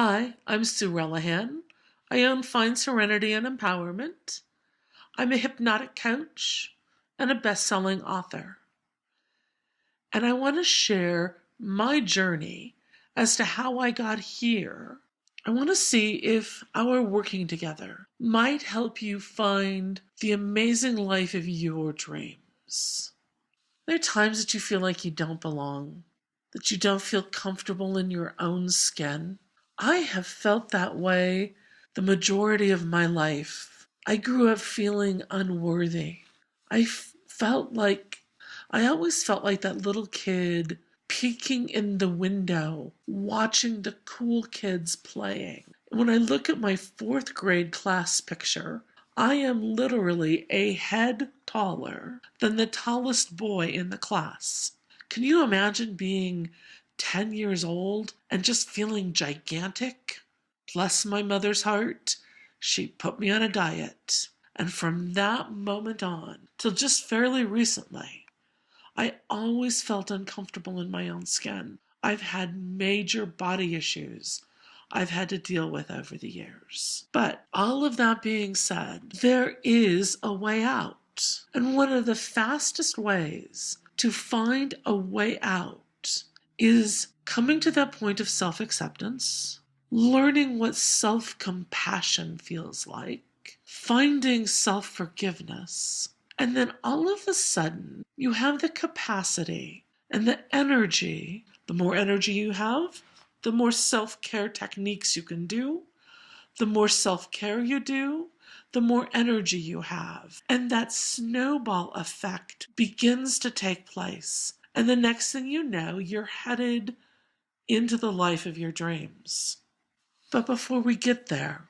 Hi, I'm Sue Rellahan. I own Find Serenity and Empowerment. I'm a hypnotic coach and a best-selling author. And I want to share my journey as to how I got here. I want to see if our working together might help you find the amazing life of your dreams. There are times that you feel like you don't belong, that you don't feel comfortable in your own skin. I have felt that way the majority of my life. I grew up feeling unworthy. I always felt like that little kid peeking in the window, watching the cool kids playing. When I look at my fourth grade class picture, I am literally a head taller than the tallest boy in the class. Can you imagine being 10 years old and just feeling gigantic? Bless my mother's heart, she put me on a diet. And from that moment on, till just fairly recently, I always felt uncomfortable in my own skin. I've had major body issues I've had to deal with over the years. But all of that being said, there is a way out. And one of the fastest ways to find a way out is coming to that point of self-acceptance, learning what self-compassion feels like, finding self-forgiveness, and then all of a sudden you have the capacity and the energy. The more energy you have, the more self-care techniques you can do. The more self-care you do, the more energy you have. And that snowball effect begins to take place. And the next thing you know, you're headed into the life of your dreams. But before we get there,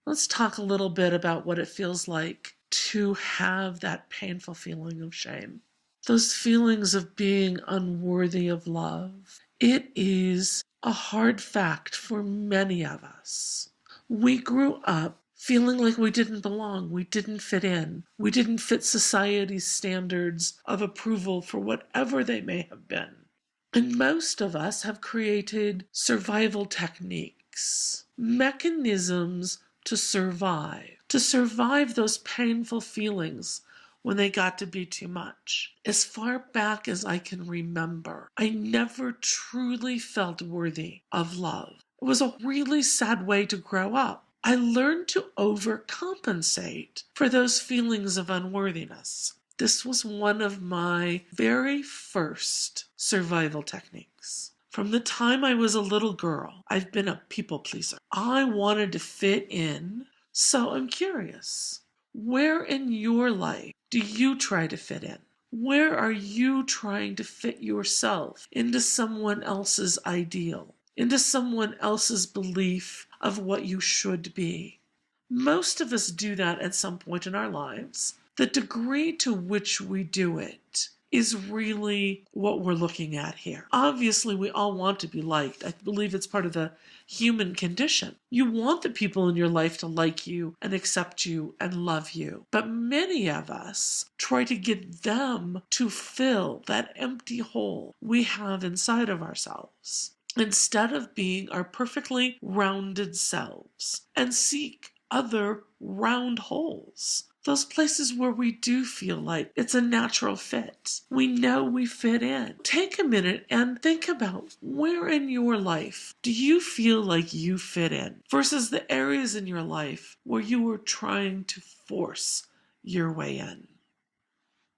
let's talk a little bit about what it feels like to have that painful feeling of shame. Those feelings of being unworthy of love. It is a hard fact for many of us. We grew up feeling like we didn't belong, we didn't fit in, we didn't fit society's standards of approval for whatever they may have been. And most of us have created survival techniques, mechanisms to survive those painful feelings when they got to be too much. As far back as I can remember, I never truly felt worthy of love. It was a really sad way to grow up. I learned to overcompensate for those feelings of unworthiness. This was one of my very first survival techniques. From the time I was a little girl, I've been a people pleaser. I wanted to fit in, so I'm curious. Where in your life do you try to fit in? Where are you trying to fit yourself into someone else's ideal, into someone else's belief of what you should be? Most of us do that at some point in our lives. The degree to which we do it is really what we're looking at here. Obviously, we all want to be liked. I believe it's part of the human condition. You want the people in your life to like you and accept you and love you. But many of us try to get them to fill that empty hole we have inside of ourselves, instead of being our perfectly rounded selves, and seek other round holes. Those places where we do feel like it's a natural fit. We know we fit in. Take a minute and think about where in your life do you feel like you fit in versus the areas in your life where you were trying to force your way in.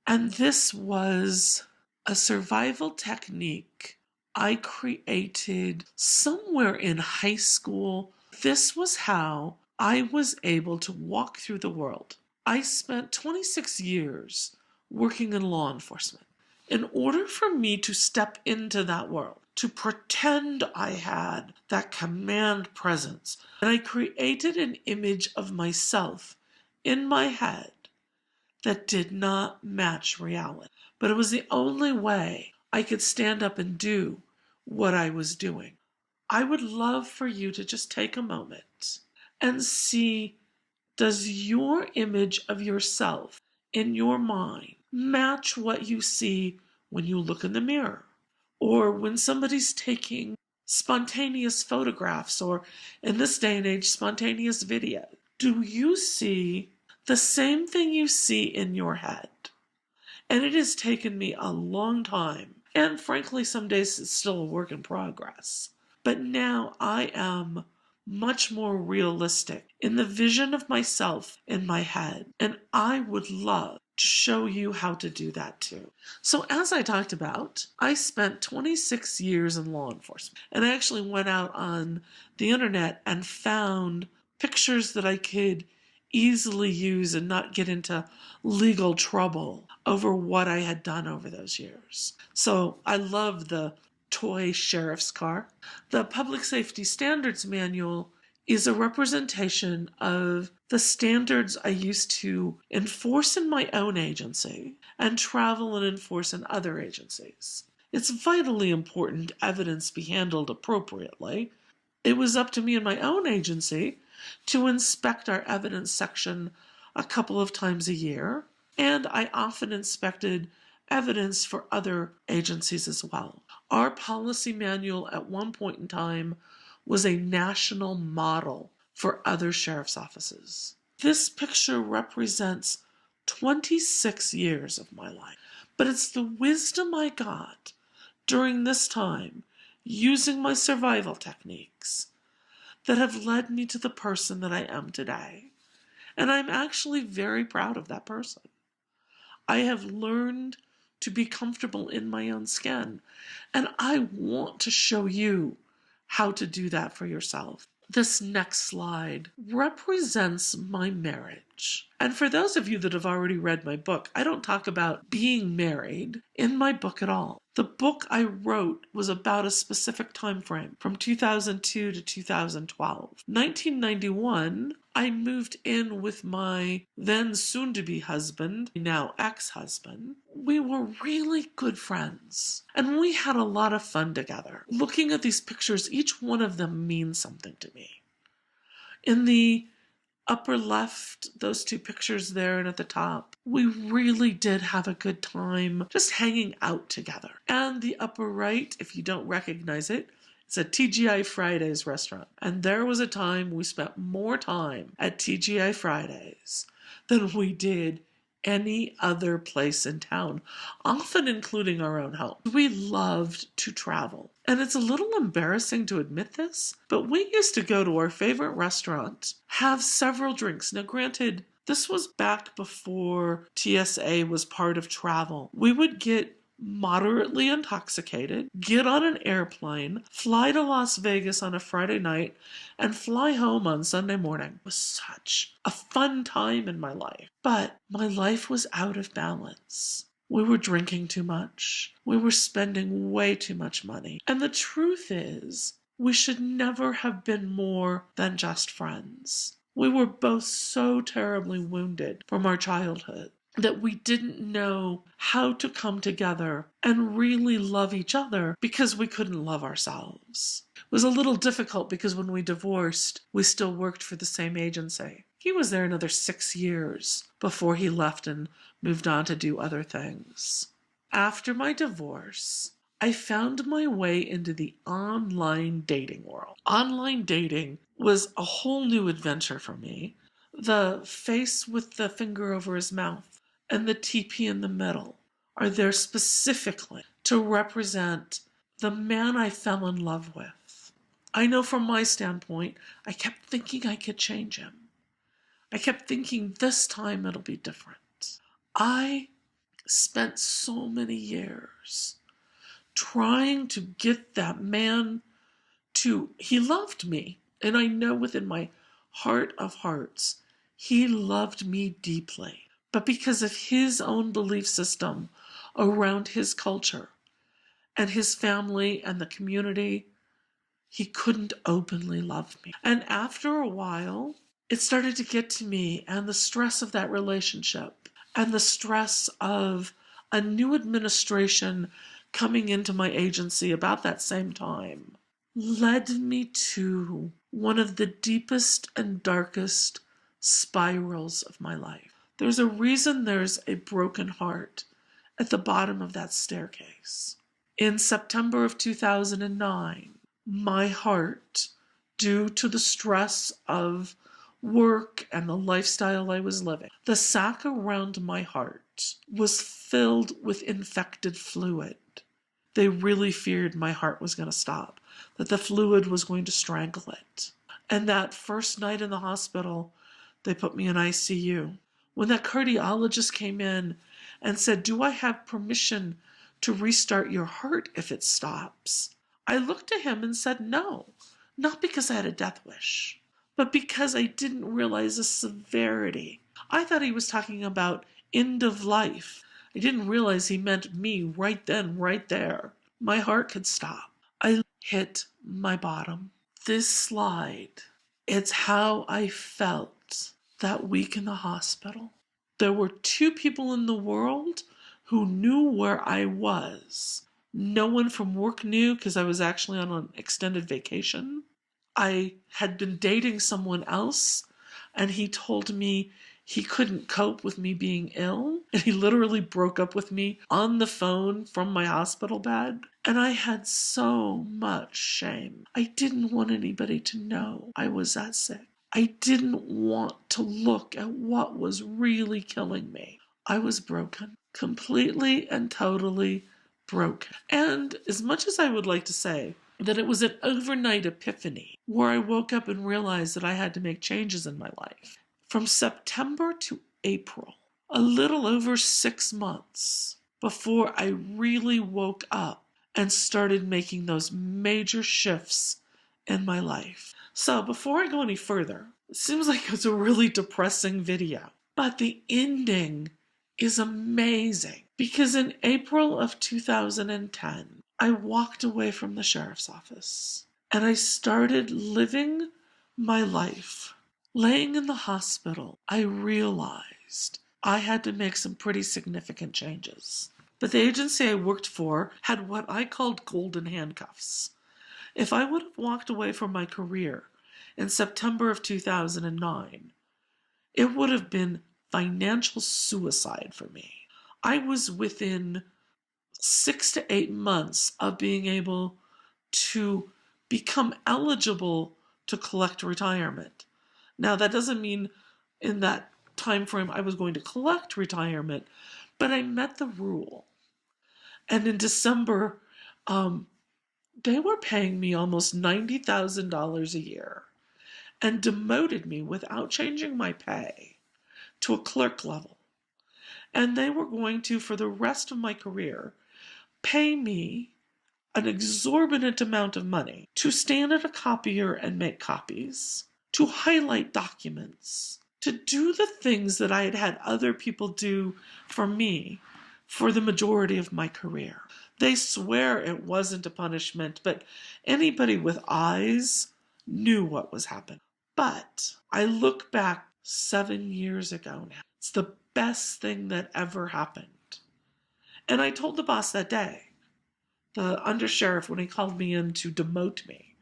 And this was a survival technique I created somewhere in high school. This was how I was able to walk through the world. I spent 26 years working in law enforcement. In order for me to step into that world, to pretend I had that command presence, and I created an image of myself in my head that did not match reality. But it was the only way I could stand up and do what I was doing. I would love for you to just take a moment and see, does your image of yourself in your mind match what you see when you look in the mirror? Or when somebody's taking spontaneous photographs, or in this day and age, spontaneous video? Do you see the same thing you see in your head? And it has taken me a long time, and frankly, some days it's still a work in progress. But now I am much more realistic in the vision of myself in my head, and I would love to show you how to do that too. So as I talked about, I spent 26 years in law enforcement, and I actually went out on the internet and found pictures that I could easily use and not get into legal trouble over what I had done over those years. So I love the toy sheriff's car. The Public Safety Standards Manual is a representation of the standards I used to enforce in my own agency and travel and enforce in other agencies. It's vitally important evidence be handled appropriately. It was up to me in my own agency to inspect our evidence section a couple of times a year, and I often inspected evidence for other agencies as well. Our policy manual at one point in time was a national model for other sheriff's offices. This picture represents 26 years of my life, but it's the wisdom I got during this time using my survival techniques that have led me to the person that I am today. And I'm actually very proud of that person. I have learned to be comfortable in my own skin, and I want to show you how to do that for yourself. This next slide represents my marriage. And for those of you that have already read my book, I don't talk about being married in my book at all. The book I wrote was about a specific time frame from 2002 to 2012. 1991, I moved in with my then soon-to-be husband, now ex-husband. We were really good friends, and we had a lot of fun together. Looking at these pictures, each one of them means something to me. In the upper left, those two pictures there and at the top, we really did have a good time just hanging out together. And the upper right, if you don't recognize it, it's a TGI Fridays restaurant. And there was a time we spent more time at TGI Fridays than we did any other place in town, often including our own home. We loved to travel. And it's a little embarrassing to admit this, but we used to go to our favorite restaurant, have several drinks. Now, granted, this was back before TSA was part of travel. We would get moderately intoxicated, get on an airplane, fly to Las Vegas on a Friday night, and fly home on Sunday morning. It was such a fun time in my life. But my life was out of balance. We were drinking too much. We were spending way too much money. And the truth is, we should never have been more than just friends. We were both so terribly wounded from our childhood that we didn't know how to come together and really love each other because we couldn't love ourselves. It was a little difficult because when we divorced, we still worked for the same agency. He was there another 6 years before he left and moved on to do other things. After my divorce, I found my way into the online dating world. Online dating was a whole new adventure for me. The face with the finger over his mouth and the teepee in the middle are there specifically to represent the man I fell in love with. I know from my standpoint, I kept thinking I could change him. I kept thinking this time it'll be different. I spent so many years trying to get that man he loved me. And I know within my heart of hearts, he loved me deeply. But because of his own belief system around his culture and his family and the community, he couldn't openly love me. And after a while, it started to get to me, and the stress of that relationship and the stress of a new administration coming into my agency about that same time led me to one of the deepest and darkest spirals of my life. There's a reason there's a broken heart at the bottom of that staircase. In September of 2009, my heart, due to the stress of work and the lifestyle I was living, the sac around my heart was filled with infected fluid. They really feared my heart was going to stop, that the fluid was going to strangle it. And that first night in the hospital, they put me in ICU. When that cardiologist came in and said, "Do I have permission to restart your heart if it stops?" I looked at him and said no, not because I had a death wish, but because I didn't realize the severity. I thought he was talking about end of life. I didn't realize he meant me right then, right there. My heart could stop. I hit my bottom. This slide, it's how I felt that week in the hospital. There were 2 people in the world who knew where I was. No one from work knew because I was actually on an extended vacation. I had been dating someone else, and he told me he couldn't cope with me being ill, and he literally broke up with me on the phone from my hospital bed. And I had so much shame. I didn't want anybody to know I was that sick. I didn't want to look at what was really killing me. I was broken, completely and totally broken. And as much as I would like to say that it was an overnight epiphany where I woke up and realized that I had to make changes in my life, from September to April, a little over 6 months before I really woke up and started making those major shifts in my life. So before I go any further, it seems like it's a really depressing video, but the ending is amazing because in April of 2010, I walked away from the sheriff's office and I started living my life. Laying in the hospital, I realized I had to make some pretty significant changes. But the agency I worked for had what I called golden handcuffs. If I would have walked away from my career in September of 2009, it would have been financial suicide for me. I was within 6 to 8 months of being able to become eligible to collect retirement. Now, that doesn't mean in that time frame I was going to collect retirement, but I met the rule. And in December, they were paying me almost $90,000 a year and demoted me without changing my pay to a clerk level. And they were going to, for the rest of my career, pay me an exorbitant amount of money to stand at a copier and make copies, to highlight documents, to do the things that I had had other people do for me for the majority of my career. They swear it wasn't a punishment, but anybody with eyes knew what was happening. But I look back 7 years ago now. It's the best thing that ever happened. And I told the boss that day, the undersheriff, when he called me in to demote me,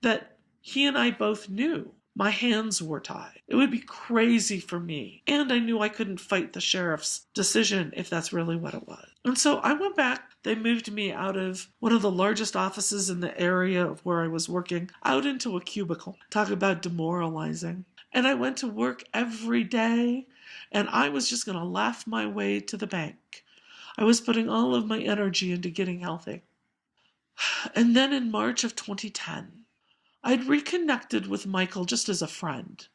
that he and I both knew my hands were tied. It would be crazy for me. And I knew I couldn't fight the sheriff's decision if that's really what it was. And so I went back. They moved me out of one of the largest offices in the area of where I was working, out into a cubicle. Talk about demoralizing. And I went to work every day, and I was just going to laugh my way to the bank. I was putting all of my energy into getting healthy. And then in March of 2010, I'd reconnected with Michael just as a friend.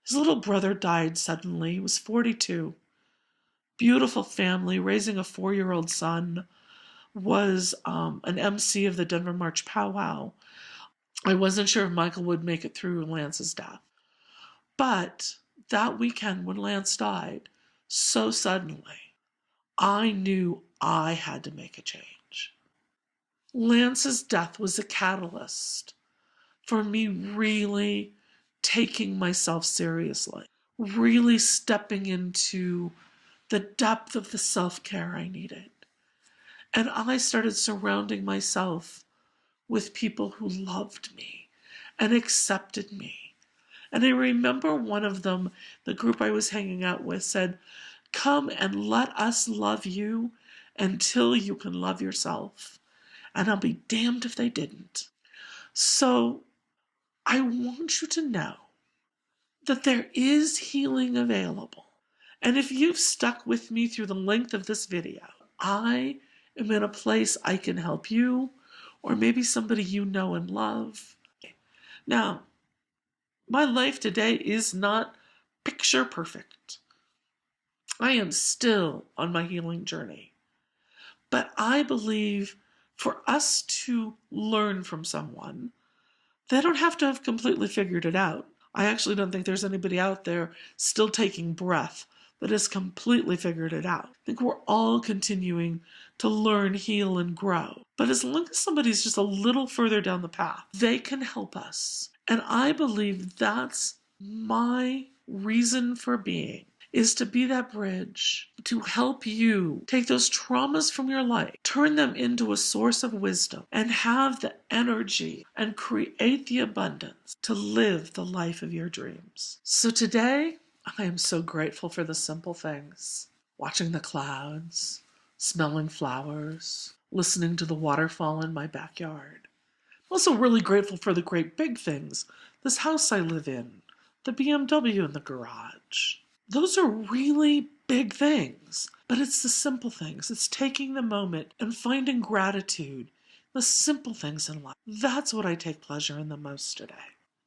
His little brother died suddenly. He was 42. Beautiful family, raising a 4-year-old son, was an MC of the Denver March powwow. I wasn't sure if Michael would make it through Lance's death. But that weekend when Lance died, so suddenly, I knew I had to make a change. Lance's death was a catalyst for me really taking myself seriously, really stepping into the depth of the self-care I needed. And I started surrounding myself with people who loved me and accepted me. And I remember one of them, the group I was hanging out with, said, "Come and let us love you until you can love yourself." And I'll be damned if they didn't. So I want you to know that there is healing available. And if you've stuck with me through the length of this video, I am in a place I can help you, or maybe somebody you know and love. Now, my life today is not picture perfect. I am still on my healing journey. But I believe for us to learn from someone, they don't have to have completely figured it out. I actually don't think there's anybody out there still taking breath that has completely figured it out. I think we're all continuing to learn, heal, and grow. But as long as somebody's just a little further down the path, they can help us. And I believe that's my reason for being, is to be that bridge, to help you take those traumas from your life, turn them into a source of wisdom, and have the energy and create the abundance to live the life of your dreams. So today, I am so grateful for the simple things. Watching the clouds, smelling flowers, listening to the waterfall in my backyard. I'm also really grateful for the great big things. This house I live in, the BMW in the garage. Those are really big things, but it's the simple things. It's taking the moment and finding gratitude, the simple things in life. That's what I take pleasure in the most today.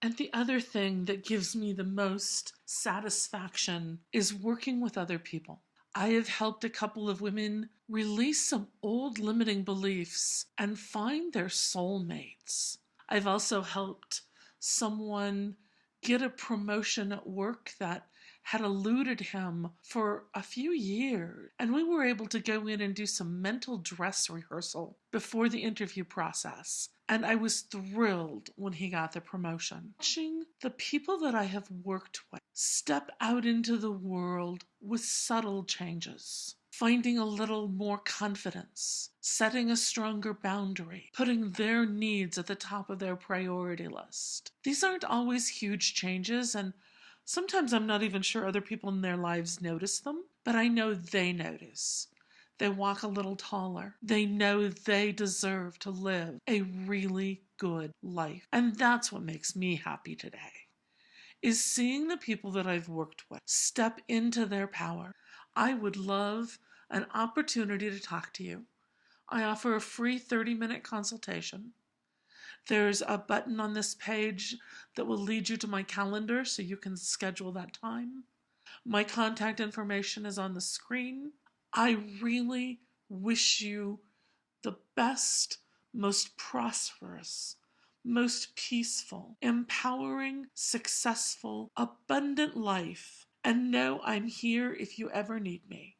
And the other thing that gives me the most satisfaction is working with other people. I have helped a couple of women release some old limiting beliefs and find their soulmates. I've also helped someone get a promotion at work that had eluded him for a few years. And we were able to go in and do some mental dress rehearsal before the interview process. And I was thrilled when he got the promotion. Watching the people that I have worked with step out into the world with subtle changes, finding a little more confidence, setting a stronger boundary, putting their needs at the top of their priority list. These aren't always huge changes, and sometimes I'm not even sure other people in their lives notice them, but I know they notice. They walk a little taller. They know they deserve to live a really good life. And that's what makes me happy today, is seeing the people that I've worked with step into their power. I would love an opportunity to talk to you. I offer a free 30-minute consultation. There's a button on this page that will lead you to my calendar so you can schedule that time. My contact information is on the screen. I really wish you the best, most prosperous, most peaceful, empowering, successful, abundant life. And know I'm here if you ever need me.